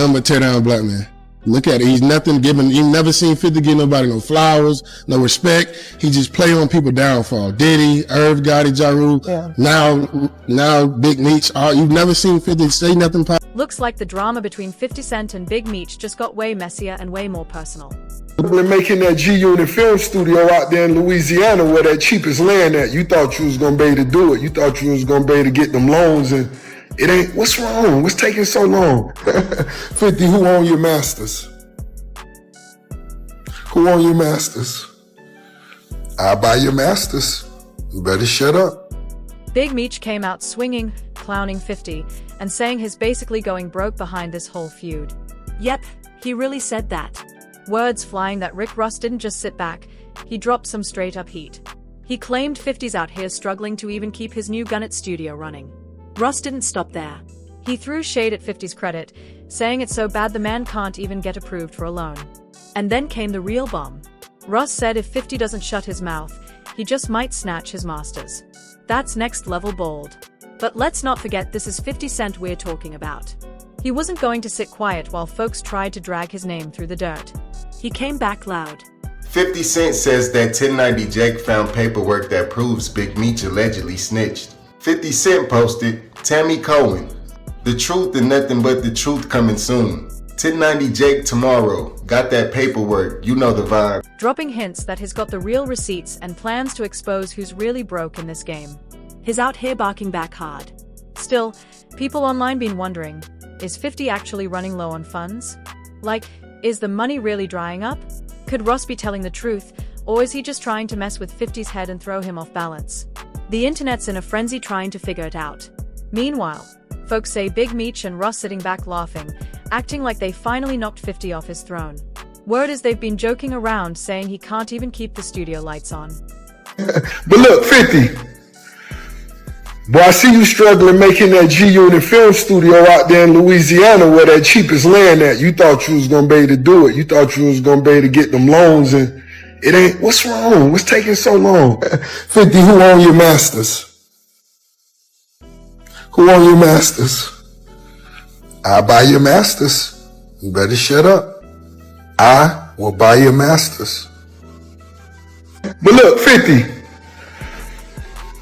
I'm gonna tear down a black man. Look at it. He's nothing given. You've never seen 50 give nobody no flowers, no respect. He just play on people downfall. Diddy, Irv Gotti, Ja Rule. Yeah. Now Big Meech. You've never seen 50 say nothing positive. Looks like the drama between 50 Cent and Big Meech just got way messier and way more personal. We're making that G-Unit film studio out there in Louisiana where that cheapest land at. You thought you was gonna be able to do it. You thought you was gonna be able to get them loans, and it ain't. What's wrong? What's taking so long? 50, who own your masters? Who own your masters? I buy your masters. You better shut up. Big Meech came out swinging, clowning 50, and saying he's basically going broke behind this whole feud. Yep, he really said that. Words flying that Rick Ross didn't just sit back, he dropped some straight up heat. He claimed 50's out here struggling to even keep his new Gunnet studio running. Ross didn't stop there. He threw shade at 50's credit, saying it's so bad the man can't even get approved for a loan. And then came the real bomb. Ross said if 50 doesn't shut his mouth, he just might snatch his masters. That's next level bold. But let's not forget this is 50 Cent we're talking about. He wasn't going to sit quiet while folks tried to drag his name through the dirt. He came back loud. 50 Cent says that 1090 Jake found paperwork that proves Big Meech allegedly snitched. 50 Cent posted, Tammy Cohen, the truth and nothing but the truth coming soon. 1090 Jake tomorrow, got that paperwork, you know the vibe. Dropping hints that he's got the real receipts and plans to expose who's really broke in this game. He's out here barking back hard. Still, people online been wondering, is 50 actually running low on funds? Like, is the money really drying up? Could Ross be telling the truth, or is he just trying to mess with 50's head and throw him off balance? The internet's in a frenzy trying to figure it out. Meanwhile, folks say Big Meech and Ross sitting back laughing, acting like they finally knocked 50 off his throne. Word is they've been joking around saying he can't even keep the studio lights on. But look, 50. Boy, I see you struggling making that G-Unit film studio out there in Louisiana where that cheapest land at. You thought you was gonna be able to do it. You thought you was gonna be able to get them loans, and it ain't. What's wrong? What's taking so long? 50, who own your masters? Who own your masters? I buy your masters. You better shut up. I will buy your masters. But look, 50.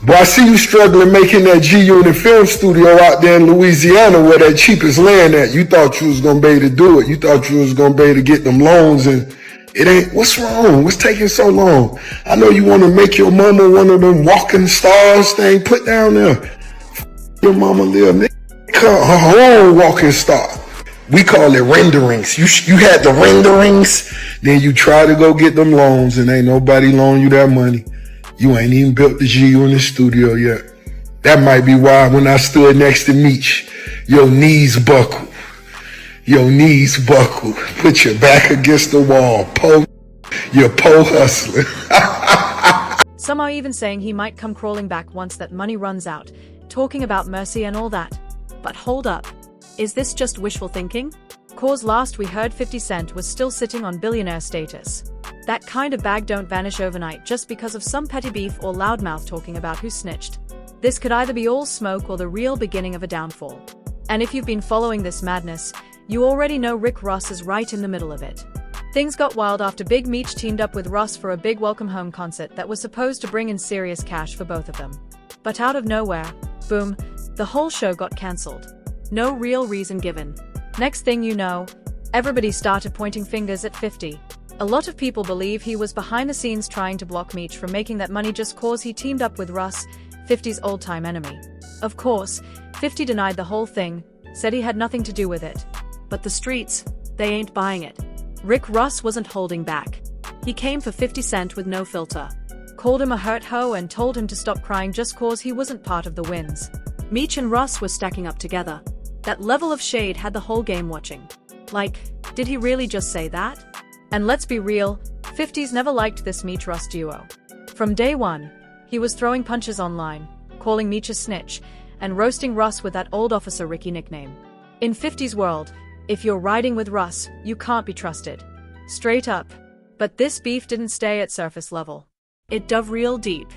Boy, I see you struggling making that G-Unit film studio out there in Louisiana where that cheapest land at. You thought you was gonna be able to do it. You thought you was gonna be able to get them loans, and it ain't. What's wrong? What's taking so long? I know you want to make your mama one of them walking stars thing. Put down there. Your mama live. Her own walking star. We call it renderings. You had the renderings, then you try to go get them loans, and ain't nobody loan you that money. You ain't even built the G-Unit studio yet. That might be why when I stood next to Meech, your knees buckled. Your knees buckled. Put your back against the wall. You're hustling. Some are even saying he might come crawling back once that money runs out, talking about mercy and all that. But hold up. Is this just wishful thinking? Cause last we heard 50 Cent was still sitting on billionaire status. That kind of bag don't vanish overnight just because of some petty beef or loudmouth talking about who snitched. This could either be all smoke or the real beginning of a downfall. And if you've been following this madness, you already know Rick Ross is right in the middle of it. Things got wild after Big Meech teamed up with Ross for a big welcome home concert that was supposed to bring in serious cash for both of them. But out of nowhere, boom, the whole show got cancelled. No real reason given. Next thing you know, everybody started pointing fingers at 50. A lot of people believe he was behind the scenes trying to block Meech from making that money just cause he teamed up with Russ, 50's old-time enemy. Of course, 50 denied the whole thing, said he had nothing to do with it. But the streets, they ain't buying it. Rick Ross wasn't holding back. He came for 50 Cent with no filter. Called him a hurt hoe and told him to stop crying just cause he wasn't part of the wins. Meech and Ross were stacking up together. That level of shade had the whole game watching. Like, did he really just say that? And let's be real, 50's never liked this Meech-Ross duo. From day one, he was throwing punches online, calling Meech a snitch, and roasting Ross with that old Officer Ricky nickname. In 50's world, if you're riding with Ross, you can't be trusted. Straight up. But this beef didn't stay at surface level. It dove real deep.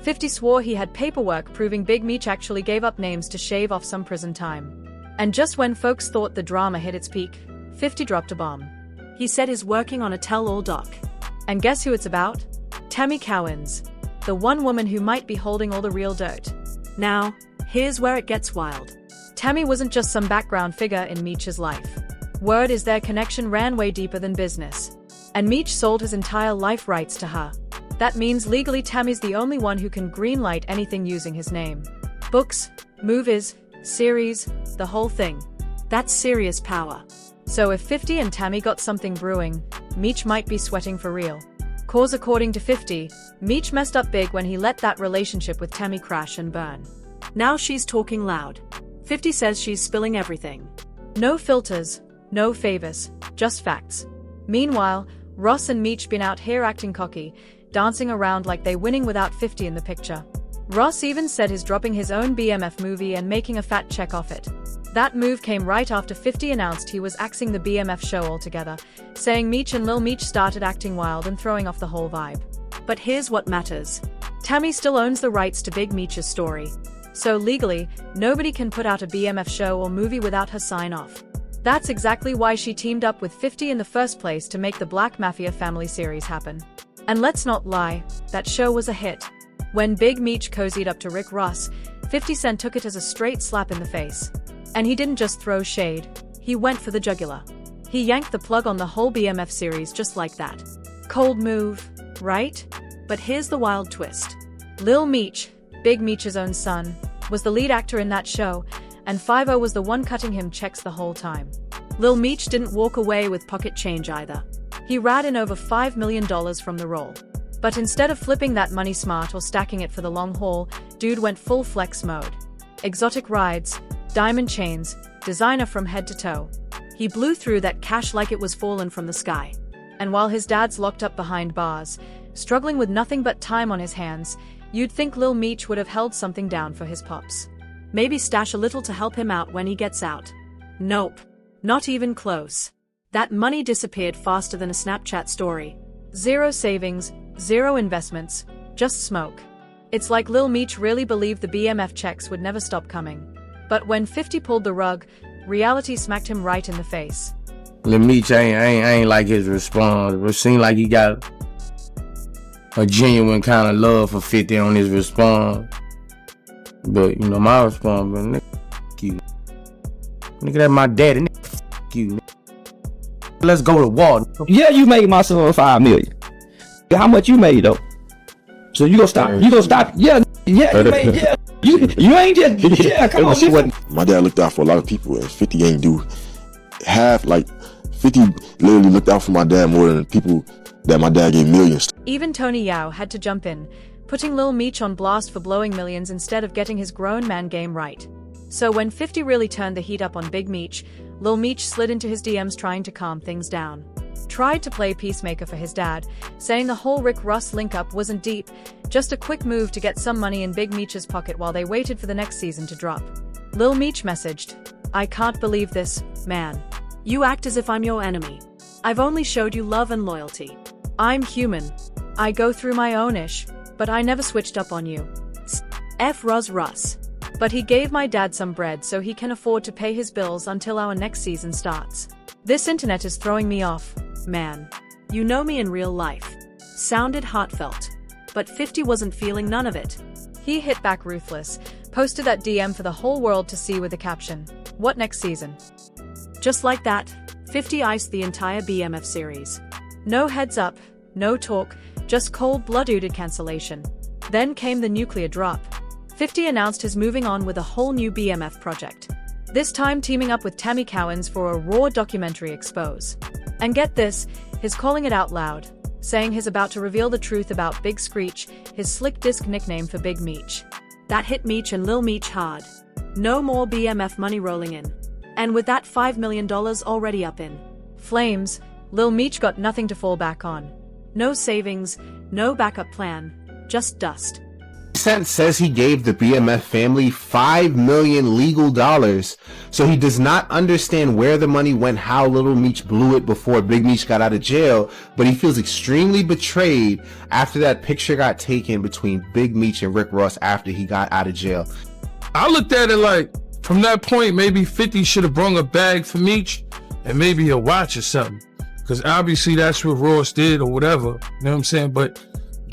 50 swore he had paperwork proving Big Meech actually gave up names to shave off some prison time. And just when folks thought the drama hit its peak, 50 dropped a bomb. He said he's working on a tell-all doc. And guess who it's about? Tammy Cowens, the one woman who might be holding all the real dirt. Now, here's where it gets wild. Tammy wasn't just some background figure in Meech's life. Word is their connection ran way deeper than business. And Meech sold his entire life rights to her. That means legally Tammy's the only one who can greenlight anything using his name. Books, movies, series, the whole thing. That's serious power. So if 50 and Tammy got something brewing, Meech might be sweating for real. Cause according to 50, Meech messed up big when he let that relationship with Tammy crash and burn. Now she's talking loud. 50 says she's spilling everything. No filters, no favors, just facts. Meanwhile, Ross and Meech been out here acting cocky, dancing around like they winning without 50 in the picture. Ross even said he's dropping his own BMF movie and making a fat check off it. That move came right after 50 announced he was axing the BMF show altogether, saying Meech and Lil Meech started acting wild and throwing off the whole vibe. But here's what matters. Tammy still owns the rights to Big Meech's story. So legally, nobody can put out a BMF show or movie without her sign-off. That's exactly why she teamed up with 50 in the first place to make the Black Mafia family series happen. And let's not lie, that show was a hit. When Big Meech cozied up to Rick Ross, 50 Cent took it as a straight slap in the face. And he didn't just throw shade, he went for the jugular. He yanked the plug on the whole BMF series just like that. Cold move, right? But here's the wild twist. Lil Meech, Big Meech's own son, was the lead actor in that show, and 50 was the one cutting him checks the whole time. Lil Meech didn't walk away with pocket change either. He ran in over $5 million from the role. But instead of flipping that money smart or stacking it for the long haul, dude went full flex mode. Exotic rides, diamond chains, designer from head to toe. He blew through that cash like it was fallen from the sky. And while his dad's locked up behind bars, struggling with nothing but time on his hands, you'd think Lil Meech would have held something down for his pops. Maybe stash a little to help him out when he gets out. Nope. Not even close. That money disappeared faster than a Snapchat story. Zero savings, zero investments, just smoke. It's like Lil Meech really believed the BMF checks would never stop coming. But when 50 pulled the rug, reality smacked him right in the face. Lil Meech ain't like his response. It seemed like he got a genuine kind of love for 50 on his response. But, you know, my response, but nigga, f*** you. Nigga, that's my daddy, nigga, f*** you, nigga. Let's go to war. Yeah, you made my son $5 million. How much you made, though? So you gonna stop? You gonna stop? Yeah, you made, yeah. You ain't just, yeah, come on. My dad looked out for a lot of people, and 50 ain't do half, like, 50 literally looked out for my dad more than people that my dad gave millions to. Even Tony Yao had to jump in, putting Lil Meech on blast for blowing millions instead of getting his grown man game right. So when 50 really turned the heat up on Big Meech, Lil Meech slid into his DMs trying to calm things down. Tried to play peacemaker for his dad, saying the whole Rick Ross link-up wasn't deep, just a quick move to get some money in Big Meech's pocket while they waited for the next season to drop. Lil Meech messaged, "I can't believe this, man. You act as if I'm your enemy. I've only showed you love and loyalty. I'm human. I go through my own ish, but I never switched up on you. F Russ. But he gave my dad some bread so he can afford to pay his bills until our next season starts. This internet is throwing me off, man. You know me in real life." Sounded heartfelt. But 50 wasn't feeling none of it. He hit back ruthless, posted that DM for the whole world to see with the caption, "What next season?" Just like that, 50 iced the entire BMF series. No heads up, no talk, just cold-blooded cancellation. Then came the nuclear drop. 50 announced his moving on with a whole new BMF project. This time teaming up with Tammy Cowens for a raw documentary expose. And get this, he's calling it out loud, saying he's about to reveal the truth about Big Screech, his slick disc nickname for Big Meech. That hit Meech and Lil Meech hard. No more BMF money rolling in. And with that $5 million already up in flames, Lil Meech got nothing to fall back on. No savings, no backup plan, just dust. Cent says he gave the BMF family $5 million legal dollars, so he does not understand where the money went, how Little Meech blew it before Big Meech got out of jail, but he feels extremely betrayed after that picture got taken between Big Meech and Rick Ross after he got out of jail. I looked at it like, from that point, maybe 50 should have brung a bag for Meech and maybe a watch or something. Because obviously that's what Ross did or whatever. You know what I'm saying? But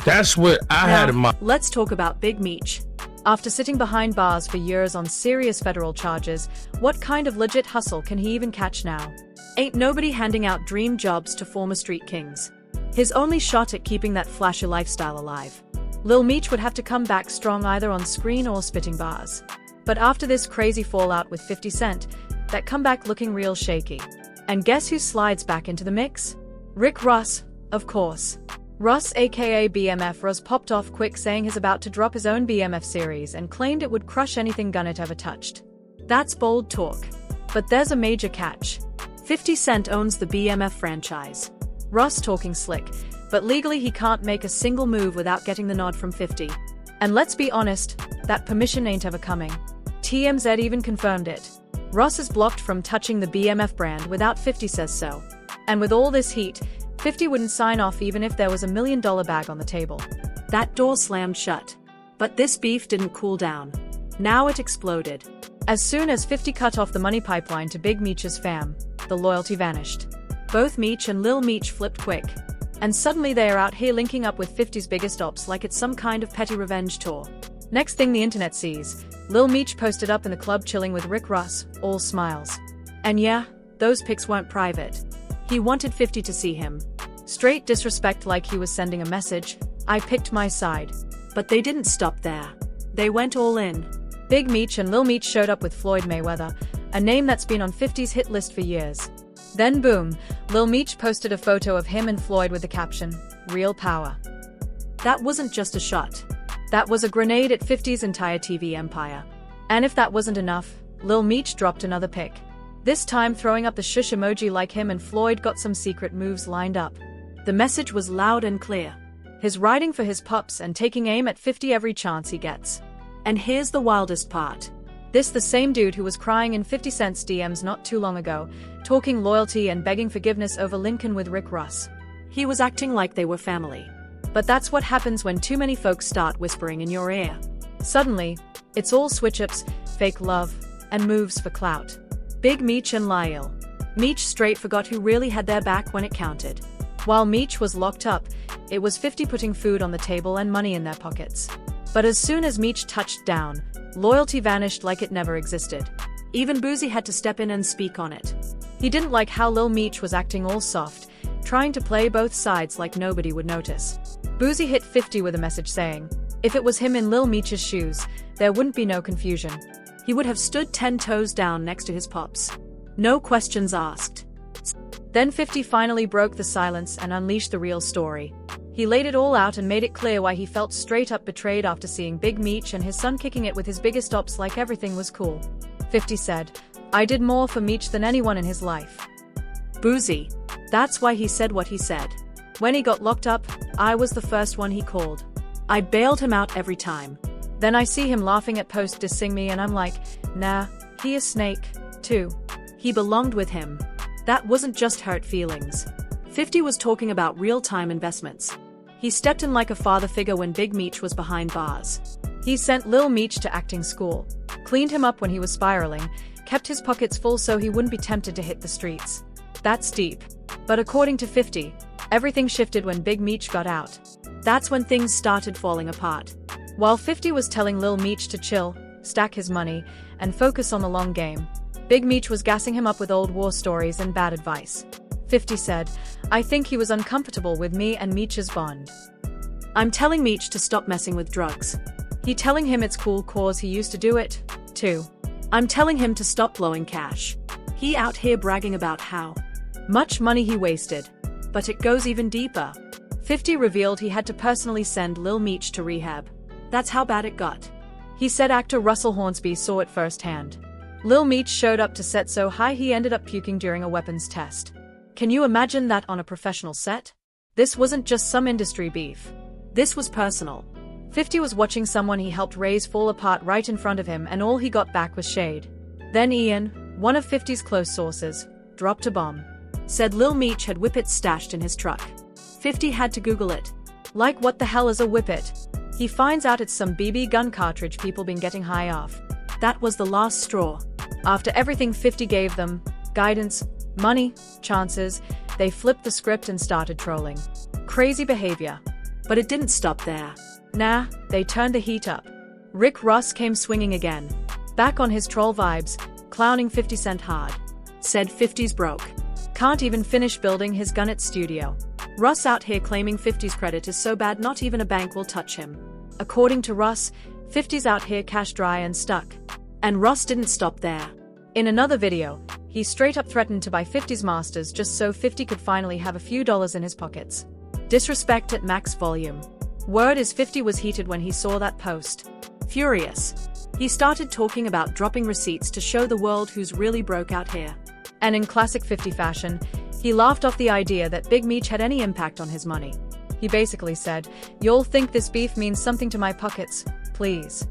that's what I had in mind. Let's talk about Big Meech. After sitting behind bars for years on serious federal charges, what kind of legit hustle can he even catch now? Ain't nobody handing out dream jobs to former street kings. His only shot at keeping that flashy lifestyle alive. Lil Meech would have to come back strong either on screen or spitting bars. But after this crazy fallout with 50 Cent, that comeback looking real shaky. And guess who slides back into the mix? Rick Ross, of course. Ross aka BMF Ross popped off quick saying he's about to drop his own BMF series and claimed it would crush anything Gunnet ever touched. That's bold talk. But there's a major catch. 50 Cent owns the BMF franchise. Ross talking slick, but legally he can't make a single move without getting the nod from 50. And let's be honest, that permission ain't ever coming. TMZ even confirmed it. Ross is blocked from touching the BMF brand without 50 says so. And with all this heat, 50 wouldn't sign off even if there was $1 million bag on the table. That door slammed shut. But this beef didn't cool down. Now it exploded. As soon as 50 cut off the money pipeline to Big Meech's fam, the loyalty vanished. Both Meech and Lil Meech flipped quick. And suddenly they are out here linking up with 50's biggest ops like it's some kind of petty revenge tour. Next thing the internet sees, Lil Meech posted up in the club chilling with Rick Ross, all smiles. And yeah, those pics weren't private. He wanted 50 to see him. Straight disrespect like he was sending a message, I picked my side. But they didn't stop there. They went all in. Big Meech and Lil Meech showed up with Floyd Mayweather, a name that's been on 50's hit list for years. Then boom, Lil Meech posted a photo of him and Floyd with the caption, "Real power." That wasn't just a shot. That was a grenade at 50's entire TV empire. And if that wasn't enough, Lil Meech dropped another pic. This time throwing up the shush emoji like him and Floyd got some secret moves lined up. The message was loud and clear. He's riding for his pups and taking aim at 50 every chance he gets. And here's the wildest part. This the same dude who was crying in 50 Cent's DMs not too long ago, talking loyalty and begging forgiveness over Lincoln with Rick Ross. He was acting like they were family. But that's what happens when too many folks start whispering in your ear. Suddenly, it's all switch-ups, fake love, and moves for clout. Big Meech and Lyle. Meech straight forgot who really had their back when it counted. While Meech was locked up, it was 50 putting food on the table and money in their pockets. But as soon as Meech touched down, loyalty vanished like it never existed. Even Boozy had to step in and speak on it. He didn't like how Lil Meech was acting all soft, trying to play both sides like nobody would notice. Boozy hit 50 with a message saying, if it was him in Lil Meech's shoes, there wouldn't be no confusion. He would have stood 10 toes down next to his pops. No questions asked. Then 50 finally broke the silence and unleashed the real story. He laid it all out and made it clear why he felt straight up betrayed after seeing Big Meech and his son kicking it with his biggest ops like everything was cool. 50 said, I did more for Meech than anyone in his life. Boozy. That's why he said what he said. When he got locked up, I was the first one he called. I bailed him out every time. Then I see him laughing at post dissing me and I'm like, nah, he is Snake, too. He belonged with him. That wasn't just hurt feelings. 50 was talking about real-time investments. He stepped in like a father figure when Big Meech was behind bars. He sent Lil Meech to acting school, cleaned him up when he was spiraling, kept his pockets full so he wouldn't be tempted to hit the streets. That's deep. But according to 50, everything shifted when Big Meech got out. That's when things started falling apart. While 50 was telling Lil Meech to chill, stack his money, and focus on the long game, Big Meech was gassing him up with old war stories and bad advice. 50 said, I think he was uncomfortable with me and Meech's bond. I'm telling Meech to stop messing with drugs. He telling him it's cool cause he used to do it, too. I'm telling him to stop blowing cash. He out here bragging about how much money he wasted. But it goes even deeper. 50 revealed he had to personally send Lil Meech to rehab. That's how bad it got. He said actor Russell Hornsby saw it firsthand. Lil Meech showed up to set so high he ended up puking during a weapons test. Can you imagine that on a professional set? This wasn't just some industry beef. This was personal. 50 was watching someone he helped raise fall apart right in front of him and all he got back was shade. Then Ian, one of 50's close sources, dropped a bomb. Said Lil Meech had whippets stashed in his truck. 50 had to Google it. Like what the hell is a whippet? He finds out it's some BB gun cartridge people been getting high off. That was the last straw. After everything 50 gave them, guidance, money, chances, they flipped the script and started trolling. Crazy behavior. But it didn't stop there. Nah, they turned the heat up. Rick Ross came swinging again. Back on his troll vibes, clowning 50 Cent hard. Said 50's broke. Can't even finish building his Gunnet studio. Russ out here claiming 50's credit is so bad not even a bank will touch him. According to Russ, 50's out here cash dry and stuck. And Russ didn't stop there. In another video, he straight up threatened to buy 50's masters just so 50 could finally have a few dollars in his pockets. Disrespect at max volume. Word is 50 was heated when he saw that post. Furious. He started talking about dropping receipts to show the world who's really broke out here. And in classic 50 fashion, he laughed off the idea that Big Meech had any impact on his money. He basically said, "You'll think this beef means something to my pockets, please."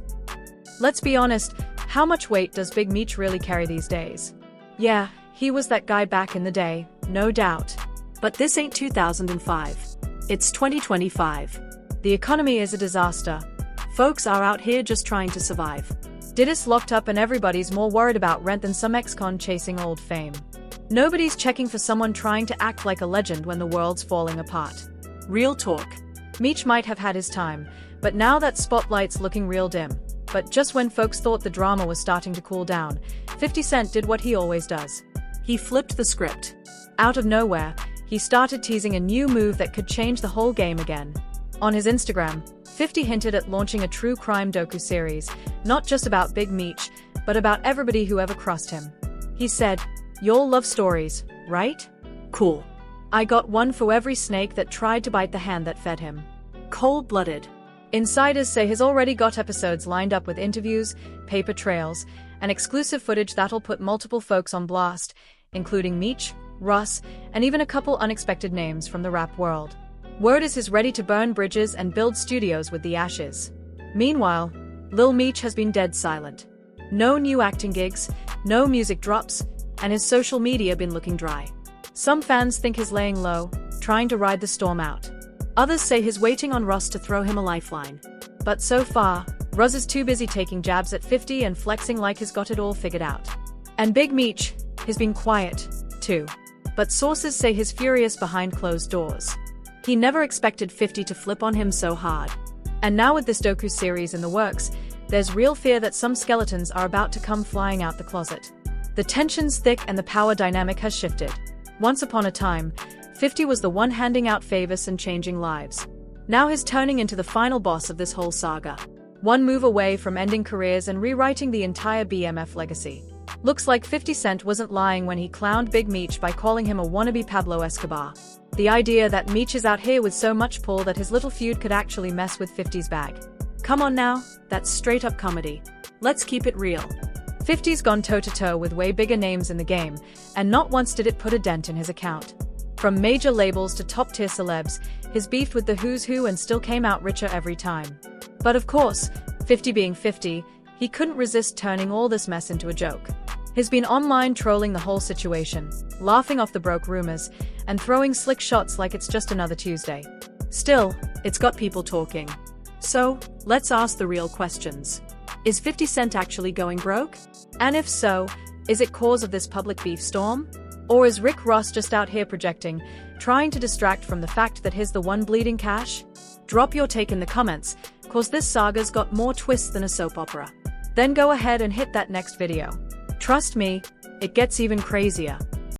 Let's be honest, how much weight does Big Meech really carry these days? Yeah, he was that guy back in the day, no doubt. But this ain't 2005. It's 2025. The economy is a disaster. Folks are out here just trying to survive. Didis locked up and everybody's more worried about rent than some ex-con chasing old fame. Nobody's checking for someone trying to act like a legend when the world's falling apart. Real talk. Meech might have had his time, but now that spotlight's looking real dim. But just when folks thought the drama was starting to cool down, 50 Cent did what he always does. He flipped the script. Out of nowhere, he started teasing a new move that could change the whole game again. On his Instagram, 50 hinted at launching a true crime docu-series, not just about Big Meech, but about everybody who ever crossed him. He said, "Y'all love stories, right? Cool. I got one for every snake that tried to bite the hand that fed him." Cold-blooded. Insiders say he's already got episodes lined up with interviews, paper trails, and exclusive footage that'll put multiple folks on blast, including Meech, Russ, and even a couple unexpected names from the rap world. Word is he's ready to burn bridges and build studios with the ashes. Meanwhile, Lil Meech has been dead silent. No new acting gigs, no music drops, and his social media been looking dry. Some fans think he's laying low, trying to ride the storm out. Others say he's waiting on Russ to throw him a lifeline. But so far, Russ is too busy taking jabs at 50 and flexing like he's got it all figured out. And Big Meech has been quiet, too. But sources say he's furious behind closed doors. He never expected 50 to flip on him so hard. And now with this docu-series in the works, there's real fear that some skeletons are about to come flying out the closet. The tension's thick and the power dynamic has shifted. Once upon a time, 50 was the one handing out favors and changing lives. Now he's turning into the final boss of this whole saga. One move away from ending careers and rewriting the entire BMF legacy. Looks like 50 Cent wasn't lying when he clowned Big Meech by calling him a wannabe Pablo Escobar. The idea that Meech is out here with so much pull that his little feud could actually mess with 50's bag. Come on now, that's straight up comedy. Let's keep it real. 50's gone toe-to-toe with way bigger names in the game, and not once did it put a dent in his account. From major labels to top-tier celebs, he's beefed with the who's who and still came out richer every time. But of course, 50 being 50, he couldn't resist turning all this mess into a joke. He's been online trolling the whole situation, laughing off the broke rumors, and throwing slick shots like it's just another Tuesday. Still, it's got people talking. So, let's ask the real questions. Is 50 Cent actually going broke? And if so, is it cause of this public beef storm? Or is Rick Ross just out here projecting, trying to distract from the fact that he's the one bleeding cash? Drop your take in the comments, cause this saga's got more twists than a soap opera. Then go ahead and hit that next video. Trust me, it gets even crazier.